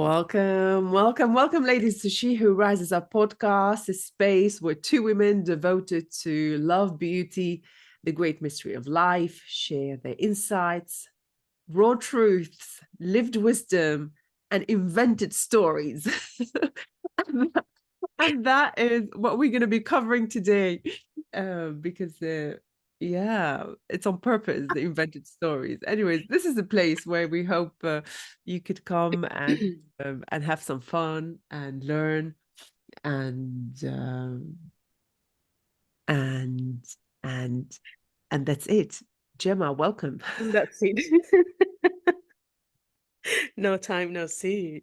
Welcome, ladies, to She Who Rises Up podcast, a space where two women devoted to love, beauty, the great mystery of life, share their insights, raw truths, lived wisdom, and invented stories. and that is what we're going to be covering today, because it's on purpose, the invented stories. Anyways, this is a place where we hope you could come and have some fun and learn and and and and that's it. Gemma, welcome. That's it. No time, no see.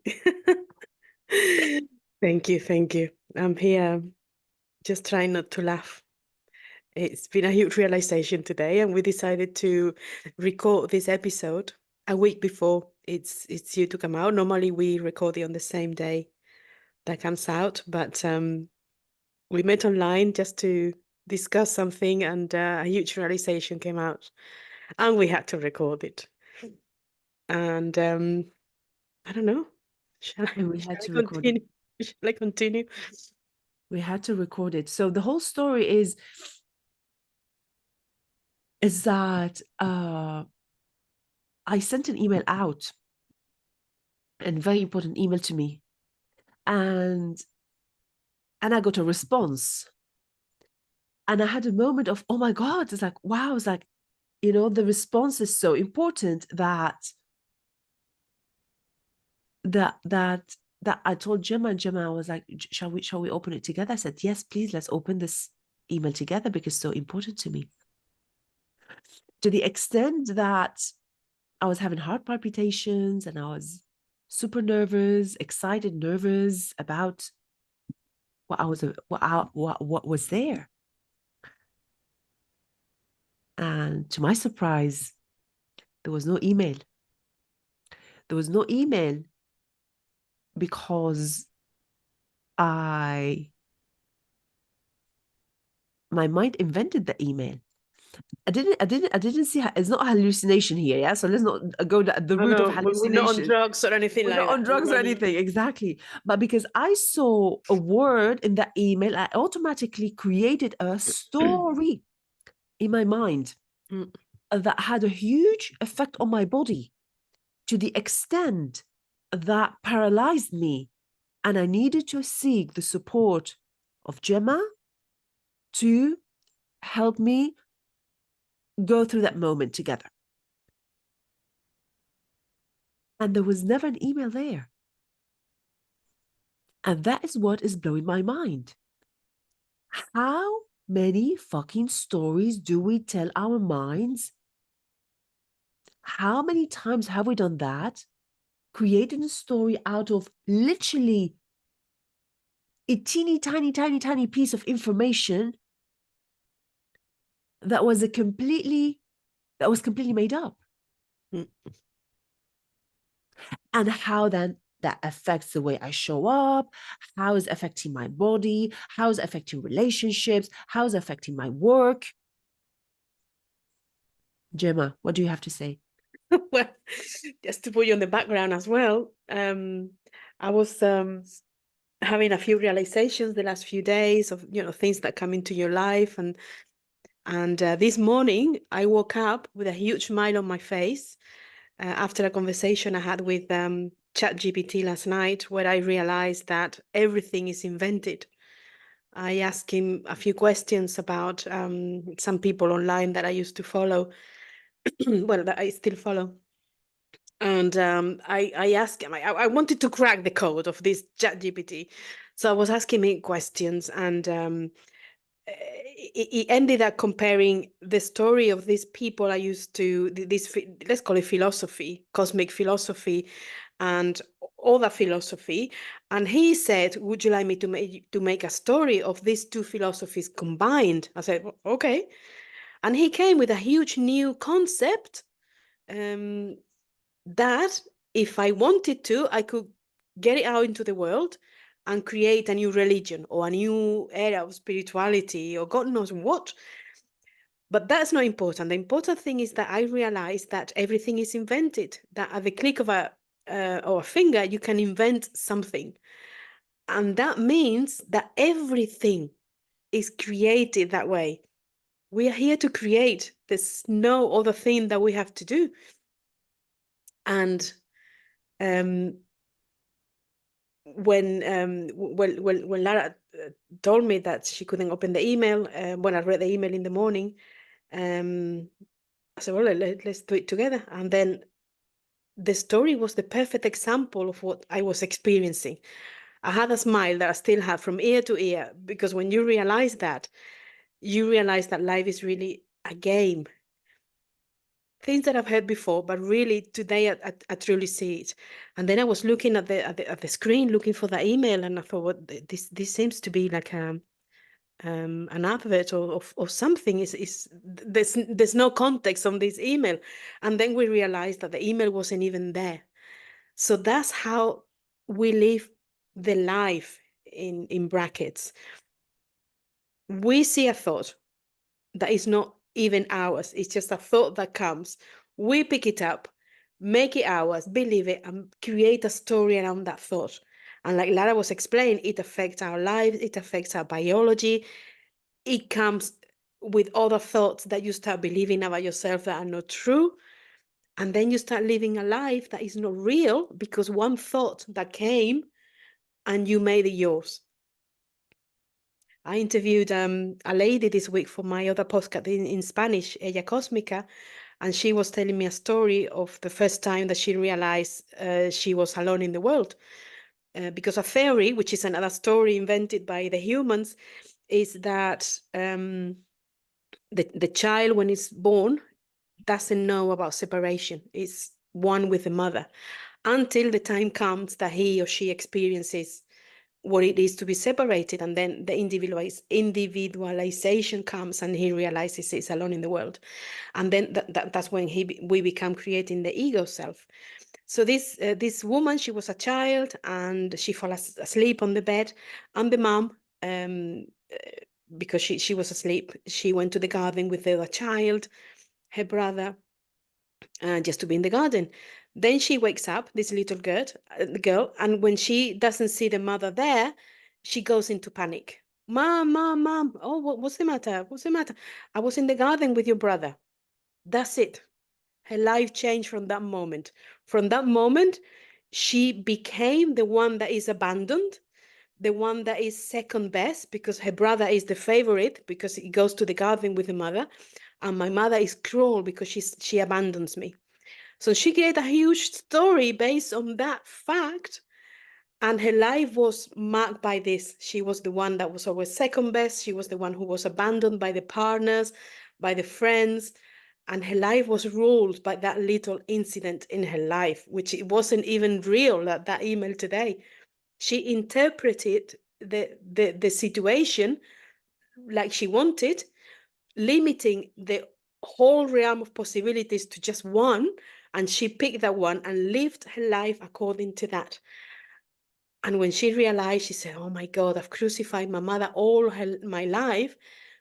Thank you. I'm here just trying not to laugh. It's been a huge realization today, and we decided to record this episode a week before it's due to come out. Normally we record it on the same day that comes out, but we met online just to discuss something, and a huge realization came out, and we had to record it. And I don't know. Shall And we shall had I to record it. continue? Shall I continue? We had to record it. So the whole story is that I sent an email out, and very important email to me, and I got a response, and I had a moment of, oh my God, it's like, wow, it's like, the response is so important that I told Gemma, I was like, shall we open it together? I said, yes, please, let's open this email together because it's so important to me. To the extent that I was having heart palpitations and I was super nervous, excited, nervous about what was there. And to my surprise, there was no email. There was no email because my mind invented the email. I didn't see. It's not a hallucination here, yeah. So let's not go the route of No, we're not on hallucination. drugs or anything We're like not on that. drugs or anything, exactly. But because I saw a word in that email, I automatically created a story in my mind that had a huge effect on my body, to the extent that paralyzed me, and I needed to seek the support of Gemma to help me go through that moment together. And there was never an email there. And that is what is blowing my mind. How many fucking stories do we tell our minds? How many times have we done that? Creating a story out of literally a teeny tiny piece of information that was completely made up. And how then that affects the way I show up, how is affecting my body, how is affecting relationships, how is affecting my work. Gemma, what do you have to say? Well, just to put you on the background as well, I was having a few realizations the last few days of things that come into your life, and this morning I woke up with a huge smile on my face after a conversation I had with ChatGPT last night, where I realized that everything is invented. I asked him a few questions about some people online that I used to follow, well, that I still follow. And I asked him, I wanted to crack the code of this ChatGPT. So I was asking him questions, and he ended up comparing the story of these people I used to, this, let's call it philosophy, cosmic philosophy, and all that philosophy. And he said, would you like me to make a story of these two philosophies combined? I said, okay. And he came with a huge new concept that if I wanted to, I could get it out into the world and create a new religion or a new era of spirituality or God knows what. But that's not important. The important thing is that I realized that everything is invented, that at the click of a or a finger, you can invent something. And that means that everything is created that way. We are here to create. There's no other thing that we have to do. And when Lara told me that she couldn't open the email, when I read the email in the morning, I said, well, let's do it together. And then the story was the perfect example of what I was experiencing. I had a smile that I still have from ear to ear, because when you realize that, you realize that life is really a game. Things that I've heard before, but really today I truly see it. And then I was looking at the screen, looking for the email, and I thought, what this seems to be like an advert or something. Is there's no context on this email, and then we realized that the email wasn't even there. So that's how we live the life in brackets. We see a thought that is not even ours. It's just a thought that comes. We pick it up, make it ours, believe it, and create a story around that thought. And like Lara was explaining, it affects our lives, it affects our biology. It comes with other thoughts that you start believing about yourself that are not true. And then you start living a life that is not real because one thought that came and you made it yours. I interviewed a lady this week for my other podcast in Spanish, Ella Cósmica, and she was telling me a story of the first time that she realized she was alone in the world. Because a theory, which is another story invented by the humans, is that the child, when it's born, doesn't know about separation. It's one with the mother until the time comes that he or she experiences what it is to be separated, and then the individualization comes and he realizes he's alone in the world, and then that's when we become creating the ego self. So this woman, she was a child and she fell asleep on the bed, and the mom, because she was asleep, she went to the garden with the other child, her brother, just to be in the garden. Then she wakes up, this little girl, and when she doesn't see the mother there, she goes into panic. Mom, mom, mom. Oh, what's the matter? What's the matter? I was in the garden with your brother. That's it. Her life changed from that moment. From that moment, she became the one that is abandoned, the one that is second best, because her brother is the favorite because he goes to the garden with the mother, and my mother is cruel because she abandons me. So she created a huge story based on that fact, and her life was marked by this. She was the one that was always second best. She was the one who was abandoned by the partners, by the friends, and her life was ruled by that little incident in her life, which it wasn't even real, that email today. She interpreted the situation like she wanted, limiting the whole realm of possibilities to just one, and she picked that one and lived her life according to that. And when she realized, she said, oh my God, I've crucified my mother my life,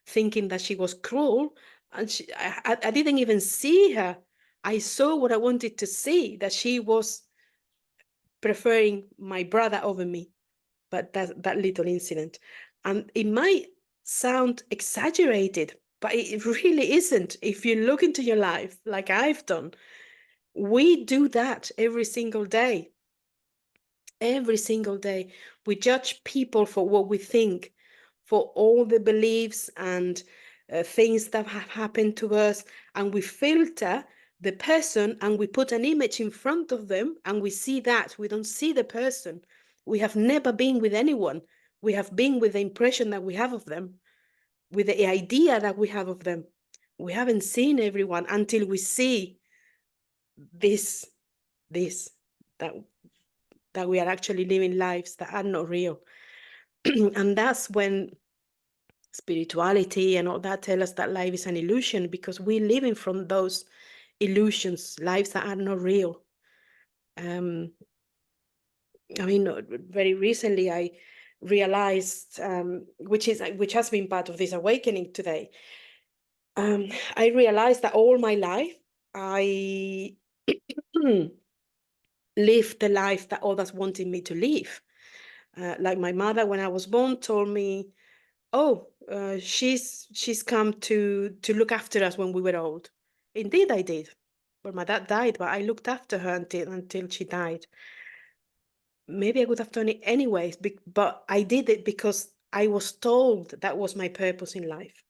thinking that she was cruel. And I didn't even see her. I saw what I wanted to see, that she was preferring my brother over me. But that little incident. And it might sound exaggerated, but it really isn't. If you look into your life, like I've done, we do that every single day. Every single day, we judge people for what we think, for all the beliefs and things that have happened to us, and we filter the person and we put an image in front of them, and we see that. We don't see the person. We have never been with anyone. We have been with the impression that we have of them, with the idea that we have of them. We haven't seen everyone until we see this that that we are actually living lives that are not real. And that's when spirituality and all that tell us that life is an illusion, because we're living from those illusions, lives that are not real. I mean, very recently I realized, which has been part of this awakening today. I realized that all my life I live the life that others wanted me to live. Like my mother, when I was born, told me, "Oh, she's come to look after us when we were old." Indeed, I did. But my dad died, but I looked after her until she died. Maybe I would have done it anyways, but I did it because I was told that was my purpose in life.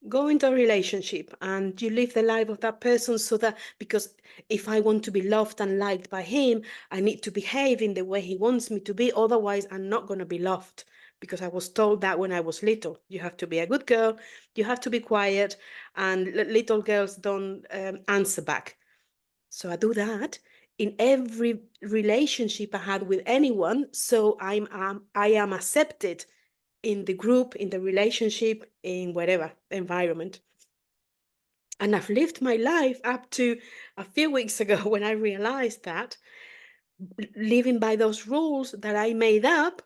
Go into a relationship and you live the life of that person, so that, because if I want to be loved and liked by him, I need to behave in the way he wants me to be. Otherwise, I'm not going to be loved, because I was told that when I was little. You have to be a good girl, you have to be quiet, and little girls don't answer back. So I do that in every relationship I had with anyone. So I am accepted in the group, in the relationship, in whatever environment. And I've lived my life up to a few weeks ago when I realized that living by those rules that I made up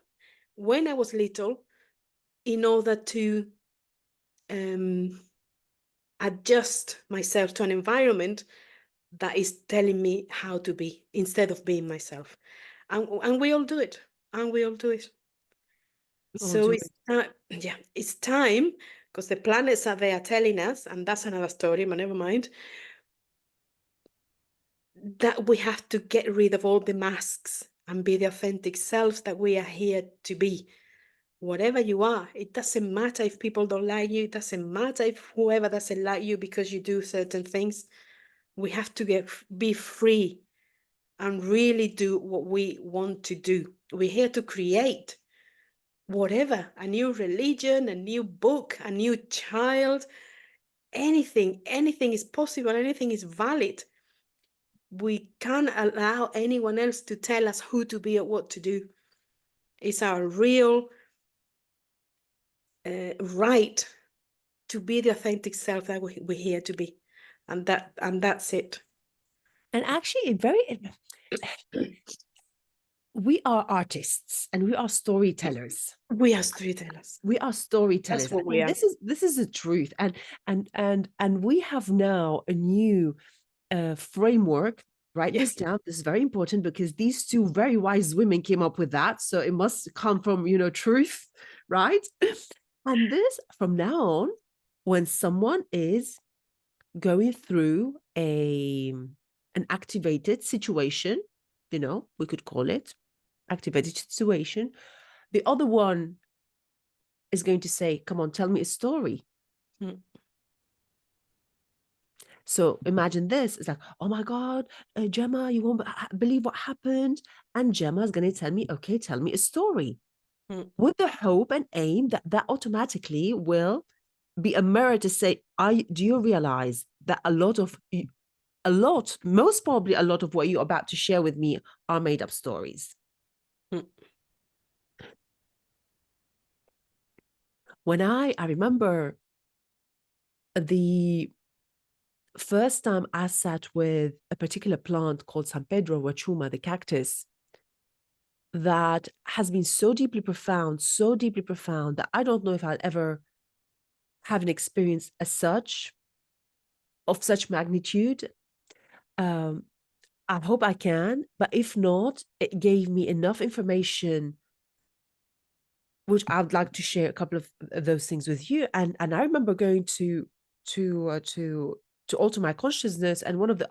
when I was little in order to um, adjust myself to an environment that is telling me how to be instead of being myself. And we all do it. And we all do it. I'll So do it's time, yeah, it's time, because the planets are there telling us, and that's another story, but never mind, that we have to get rid of all the masks and be the authentic selves that we are here to be. Whatever you are, it doesn't matter if people don't like you, it doesn't matter if whoever doesn't like you because you do certain things. We have to be free and really do what we want to do. We're here to create whatever, a new religion, a new book, a new child, anything is possible, anything is valid. We can't allow anyone else to tell us who to be or what to do. It's our real right to be the authentic self that we're here to be, and that's it. And actually, we are artists and we are storytellers. We are storytellers. We are That's storytellers. I what we mean, are. this is the truth. And we have now a new framework. Write this Yes. down. This is very important because these two very wise women came up with that. So it must come from, truth, right? And this, from now on, when someone is going through an activated situation, we could call it activated situation, the other one is going to say, come on, tell me a story. Mm. So imagine this. It's like, oh my God, Gemma, you won't believe what happened. And Gemma is going to tell me, okay, tell me a story. Mm. With the hope and aim that automatically will be a mirror to say, do you realize that most probably a lot of what you're about to share with me are made up stories? Mm. When I remember the first time I sat with a particular plant called San Pedro Wachuma, the cactus, that has been so deeply profound that I don't know if I'll ever have an experience of such magnitude. Um, I hope I can, but if not, it gave me enough information, which I would like to share a couple of those things with you. And I remember going to alter my consciousness, and one of the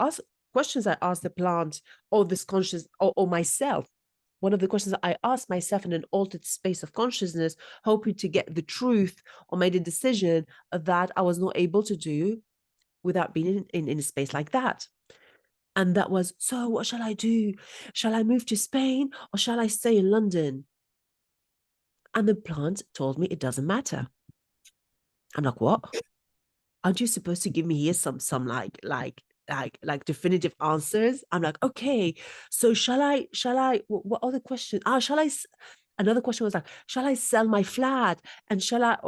questions I asked the plant, or this conscious, or myself, one of the questions that I asked myself in an altered space of consciousness, hoping to get the truth or made a decision that I was not able to do without being in a space like that. And that was, so what shall I do? Shall I move to Spain or shall I stay in London? And the plant told me it doesn't matter. I'm like, what? Aren't you supposed to give me here some like definitive answers? I'm like, okay, so shall I what other question? Another question was like, shall I sell my flat and shall I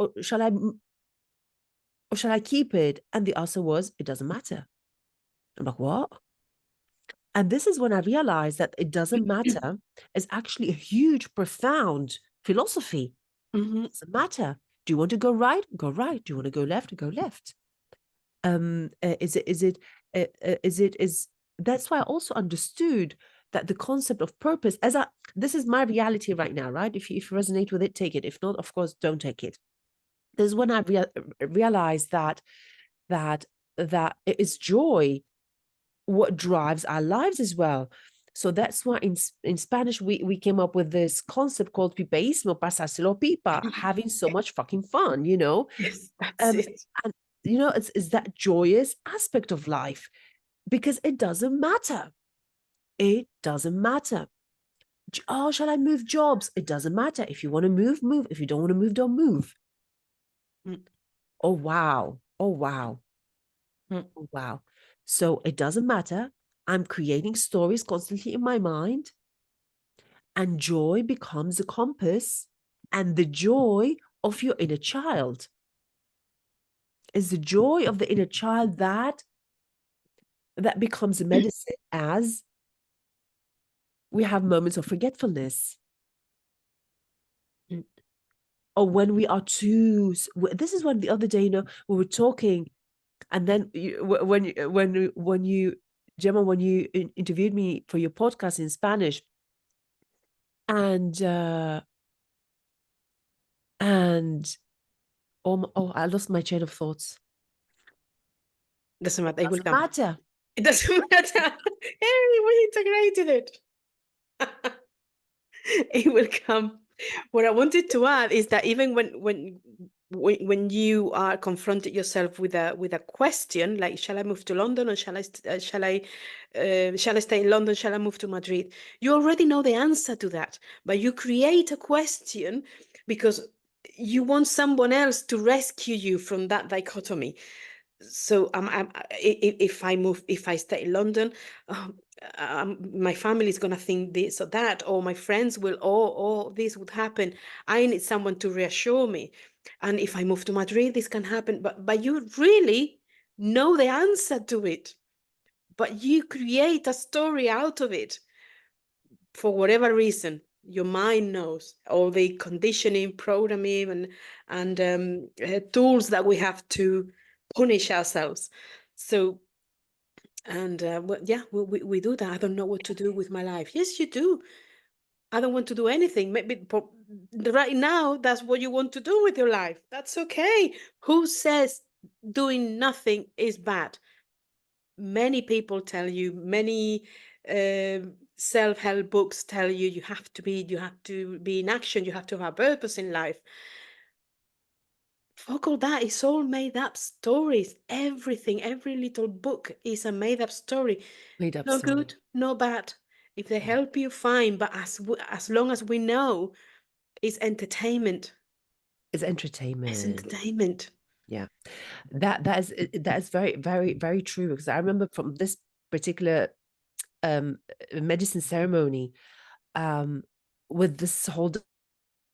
keep it? And the answer was, it doesn't matter. I'm like, what? And this is when I realized that it doesn't matter is actually a huge, profound philosophy. Mm-hmm. It doesn't matter. Do you want to go right? Go right. Do you want to go left? Go left. Is it is that's why I also understood that the concept of purpose, this is my reality right now, right? If you resonate with it, take it. If not, of course, don't take it. This is when I realized that it is joy what drives our lives as well. So that's why in Spanish we came up with this concept called pipeísmo, pasárselo pipa, having so much fucking fun, you know. Yes, that's And it. you know, it's that joyous aspect of life, because it doesn't matter. It doesn't matter. Oh, shall I move jobs? It doesn't matter. If you want to move, move. If you don't want to move, don't move. Mm, Oh wow. Oh wow. mm, Oh wow. So it doesn't matter. I'm creating stories constantly in my mind, and joy becomes a compass, and the joy of your inner child is the joy of the inner child that becomes a medicine as we have moments of forgetfulness, mm. or when we are too. This is when the other day, you know, we were talking, and then when you, Gemma, when you interviewed me for your podcast in Spanish, and and oh, I lost my chain of thoughts. Doesn't It matter. It will doesn't come. matter. It doesn't matter. Hey, we integrated it. It will come. What I wanted to add is that even when you are confronted yourself with a question like, shall I move to London, or shall I stay in London, shall I move to Madrid, you already know the answer to that, but you create a question because you want someone else to rescue you from that dichotomy. So if I stay in London, my family is gonna think this or that, or my friends will, or this would happen. I need someone to reassure me. And if I move to Madrid, this can happen. But you really know the answer to it, but you create a story out of it for whatever reason. Your mind knows all the conditioning, programming, and tools that we have to punish ourselves. So, and yeah, we do that. I don't know what to do with my life. Yes, you do. I don't want to do anything. Maybe right now, that's what you want to do with your life. That's okay. Who says doing nothing is bad? Many people tell you, many self-help books tell you, you have to be in action, you have to have a purpose in life. Fuck all that. It's all made up stories. Everything, every little book is a made up story. Made up No story. good, no bad. If they help you, fine. But as long as we know it's entertainment, It's it's entertainment. entertainment. Yeah, that is very, very, very true, because I remember from this particular medicine ceremony, um with this whole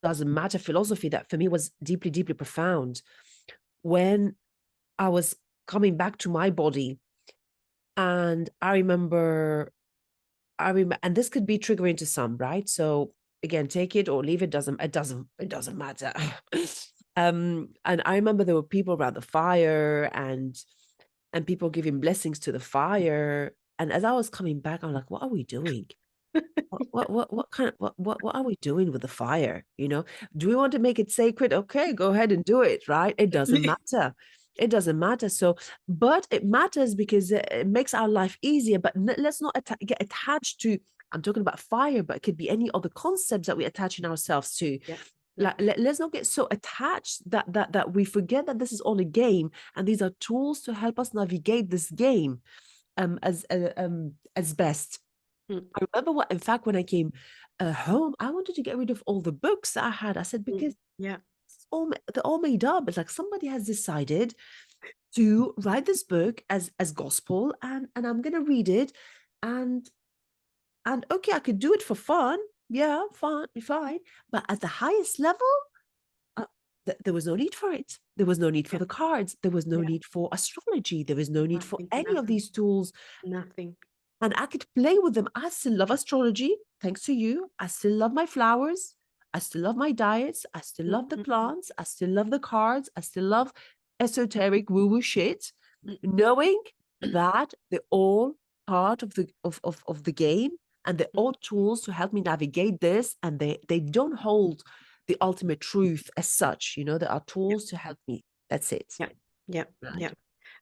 doesn't matter philosophy that for me was deeply, deeply profound. When I was coming back to my body, and I remember, and this could be triggering to some, right? So again, take it or leave it. It doesn't matter. And I remember there were people around the fire, and people giving blessings to the fire. And as I was coming back, I'm like, what are we doing? What kind of what are we doing with the fire? You know, do we want to make it sacred? Okay, go ahead and do it, right? It doesn't matter. It doesn't matter. So, but it matters because it makes our life easier. But let's not get attached to. I'm talking about fire, but it could be any other concepts that we attach in ourselves to. Yeah, yeah. Like, let's not get so attached that we forget that this is all a game, and these are tools to help us navigate this game as best. Mm, I remember in fact, when I came home, I wanted to get rid of all the books that I had. I said, mm, because yeah. they're all made up. It's like somebody has decided to write this book as gospel, and I'm gonna read it, and okay, I could do it for fun. Yeah, fine. But at the highest level, uh, there was no need for it. There was no need for Yeah, the cards. There was no yeah. need for astrology. There was no need for Nothing, any of nothing, these tools, nothing. and I could play with them. I still love astrology, thanks to you. I still love my flowers. I still love my diets. I still Mm, love the mm, plants. I still love the cards. I still love esoteric woo-woo shit, mm, knowing that they're all part of the game. and they're all tools to help me navigate this, and they don't hold the ultimate truth as such. There are tools to help me. That's it. Yeah, yeah, Right. yeah.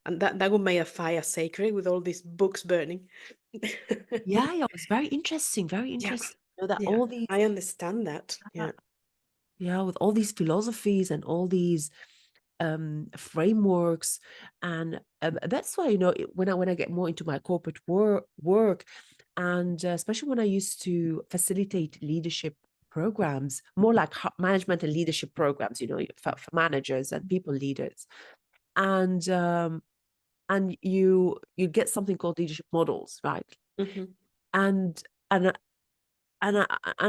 And that would make a fire sacred with all these books burning. Yeah, yeah, it was very interesting, very Yeah, interesting. That yeah. all these, I understand that. Yeah. yeah, with all these philosophies and all these frameworks, and that's why when I get more into my corporate work, and especially when I used to facilitate leadership programs, more like management and leadership programs, for managers and people leaders, and you get something called leadership models, right? Mhm. And and and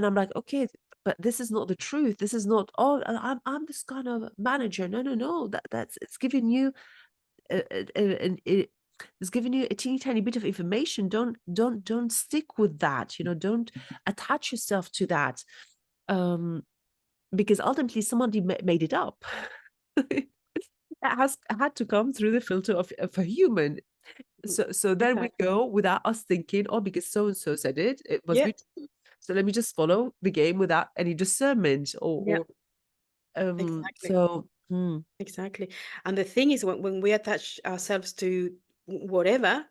I'm like, okay, but this is not the truth. This is not. Oh, I'm this kind of manager. No, no, no. It's giving you it's giving you a teeny tiny bit of information. Don't stick with that. Don't attach yourself to that, um, because ultimately somebody made it up. That has had to come through the filter of a human. So then we Exactly. go without us thinking, oh, because so and so said it, it must Yeah, be true. So let me just follow the game without any discernment, yeah, or exactly. so Exactly. And the thing is, when we attach ourselves to whatever,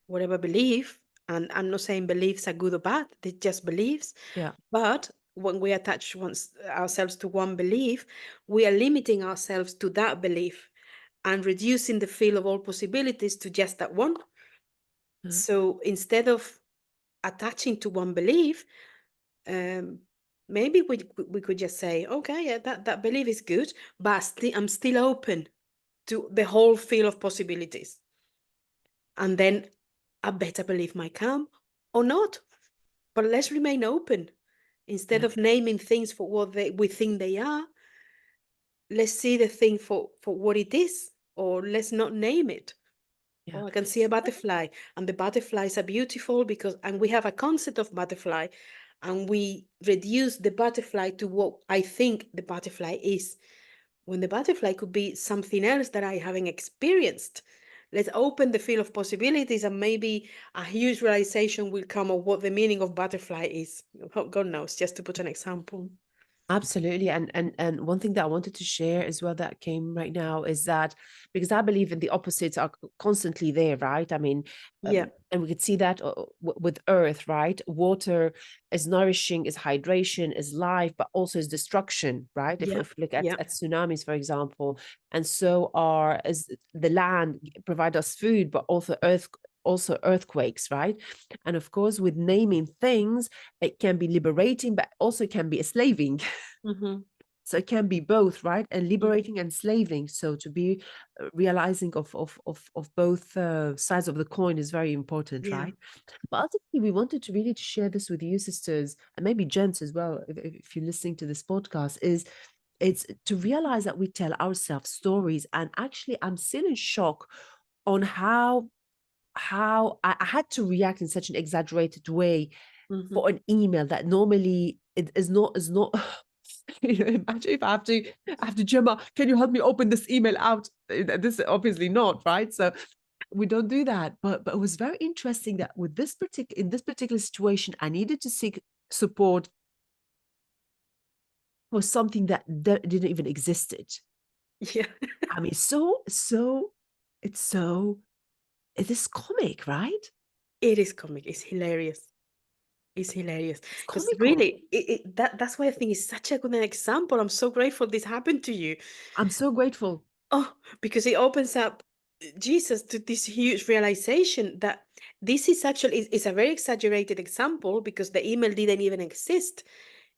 whatever belief, and I'm not saying beliefs are good or bad, they're just beliefs, yeah, but when we attach ourselves to one belief, we are limiting ourselves to that belief and reducing the field of all possibilities to just that one. uh, So instead of attaching to one belief, um, maybe we could just say, okay, yeah, that belief is good, but I'm still open to the whole field of possibilities. And then a better belief might come or not. But let's remain open. Instead yeah, of naming things for what we think they are, let's see the thing for what it is, or let's not name it. yeah. Oh, I can see a butterfly, and the butterflies are beautiful and we have a concept of butterfly, and we reduce the butterfly to what I think the butterfly is, when the butterfly could be something else that I haven't experienced. Let's open the field of possibilities, and maybe a huge realization will come of what the meaning of butterfly is. God knows, just to put an example. Absolutely. And one thing that I wanted to share as well that came right now is that, because I believe in the opposites are constantly there, right? I mean, Yeah, and we could see that with earth, right? Water is nourishing, is hydration, is life, but also is destruction, right? If, yeah, if we look yeah. at tsunamis, for example, and so are as the land provide us food, but also earthquakes, right? And of course, with naming things, it can be liberating, but also can be enslaving. Hmm. So it can be both, right? And liberating and enslaving. So to be realizing of both sides of the coin is very important, Yeah. right? But ultimately, we wanted to really to share this with you, sisters, and maybe gents as well, if you're listening to this podcast, is it's to realize that we tell ourselves stories. And actually, I'm still in shock on how I had to react in such an exaggerated way Hmm. for an email that normally it is not. Imagine if I have to Gemma, can you help me open this email out? This is obviously not right. So we don't do that. But it was very interesting that with this particular situation, I needed to seek support for something that didn't even existed. Yeah. I mean, it's so it is comic, right? It is comic. It's hilarious. It's hilarious. It's Because comical. really, that's why I think it's such a good example. I'm so grateful this happened to you. I'm so grateful. Oh, because it opens up Jesus to this huge realization that this is actually is a very exaggerated example, because the email didn't even exist.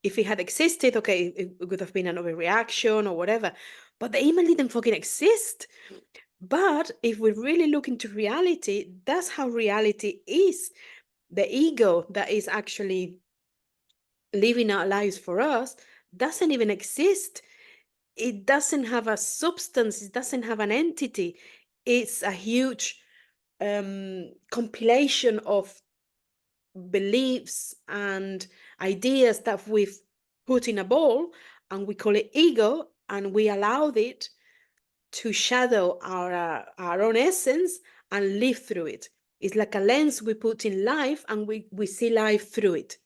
If it had existed, okay, it would have been an overreaction or whatever. But the email didn't fucking exist. But if we really look into reality, that's how reality is. The ego that is actually living our lives for us doesn't even exist. It doesn't have a substance, it doesn't have an entity. It's a huge compilation of beliefs and ideas that we've put in a bowl, and we call it ego, and we allowed it to shadow our own essence and live through it. It's like a lens we put in life, and we see life through it.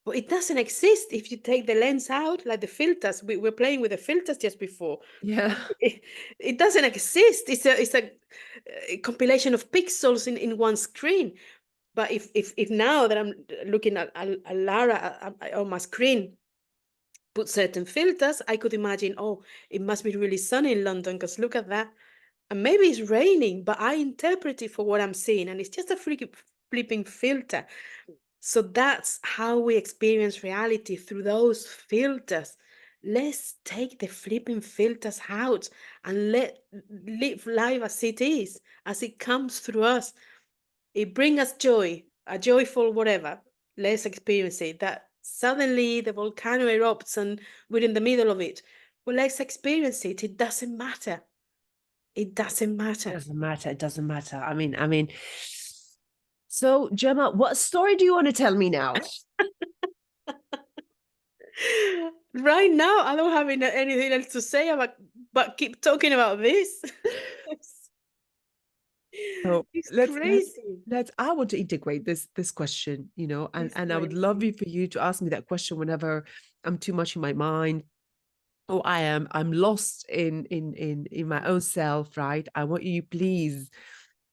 But it doesn't exist if you take the lens out, like the filters. We were playing with the filters just before. Yeah. It, it doesn't exist. It's a compilation of pixels in one screen. But if now that I'm looking at Lara on my screen, put certain filters, I could imagine, oh, it must be really sunny in London because look at that. And maybe it's raining, but I interpret it for what I'm seeing, and it's just a freaking flipping filter. So that's how we experience reality, through those filters. Let's take the flipping filters out and let live life as it is, as it comes through us. It brings us joy, a joyful whatever. Let's experience it. That suddenly the volcano erupts and we're in the middle of it. Well, let's experience it. It doesn't matter. It doesn't It matter. doesn't matter. It doesn't matter. I mean, so Gemma, what story do you want to tell me now? Right now, I don't have anything else to say about, but keep talking about this. So It's let's let's crazy. let's I want to integrate this question, and It's and I would love crazy. you for you to ask me that question whenever I'm too much in my mind, or I'm lost in my own self, right? I want you please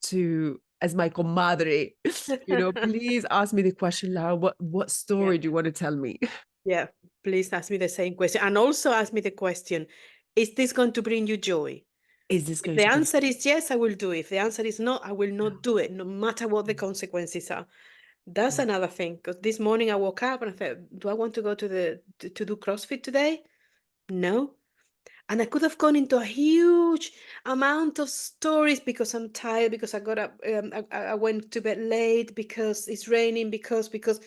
to, as my comadre, please ask me the question, Lara, what Yeah. story do you want to tell me? Yeah. Please ask me the same question. And also ask me the question, is this going to bring you joy? Is this If going the to bring answer is yes, I will do it. If the answer is no, I will yeah, not do it, no matter what the consequences are. That's yeah, another thing. Because this morning I woke up and I thought, do I want to go to do CrossFit today? No. And I could have gone into a huge amount of stories because I'm tired, because I got up, I went to bed late, because it's raining, because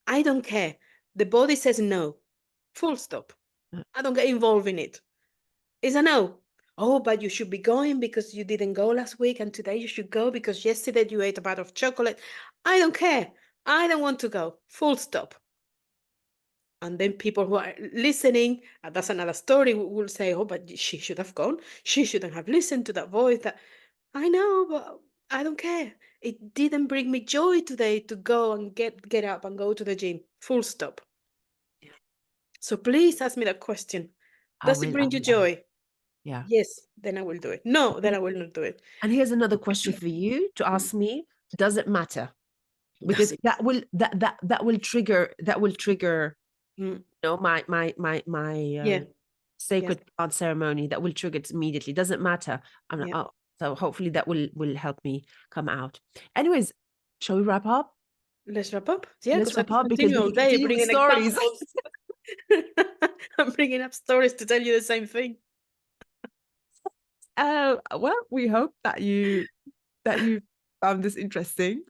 I don't care. The body says no, full stop. yeah, I don't get involved in it. It's a no. Oh, but you should be going because you didn't go last week, and today you should go because yesterday you ate a bar of chocolate. I don't care. I don't want to go. Full stop. And then people who are listening, that's another story, will say, oh, but she should have gone. She shouldn't have listened to that voice. That I know, but I don't care. It didn't bring me joy today to go and get up and go to the gym. Full stop. yeah. So please ask me that question. I Does it will, I bring you will, I will. joy? Yeah. Yes, then I will do it. No, then I will not do it. And here's another question for you to ask me. Does it matter? Does Because it? that will trigger Mm, my yeah, yeah, sacred plant ceremony. That will trigger it immediately. Doesn't matter. I'm not, yeah. oh, so hopefully that will help me come out. Anyways, shall we wrap up? Let's wrap up. Yeah, Let's because I wrap could up because continue we all can day continue with bringing stories. examples. I'm bringing up stories to tell you the same thing. Well, we hope that you found this interesting.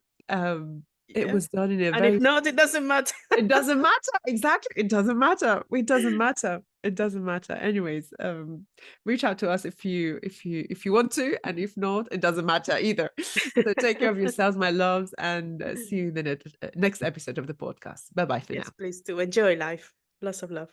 It Yeah. was done in a And if very not, it doesn't matter. It doesn't matter. Exactly. It doesn't matter. It doesn't matter. It doesn't matter. Anyways, reach out to us if you want to, and if not, it doesn't matter either. So take care of yourselves, my loves, and see you in the next episode of the podcast. Bye bye for Yes, now. please do. Enjoy life. Lots of love.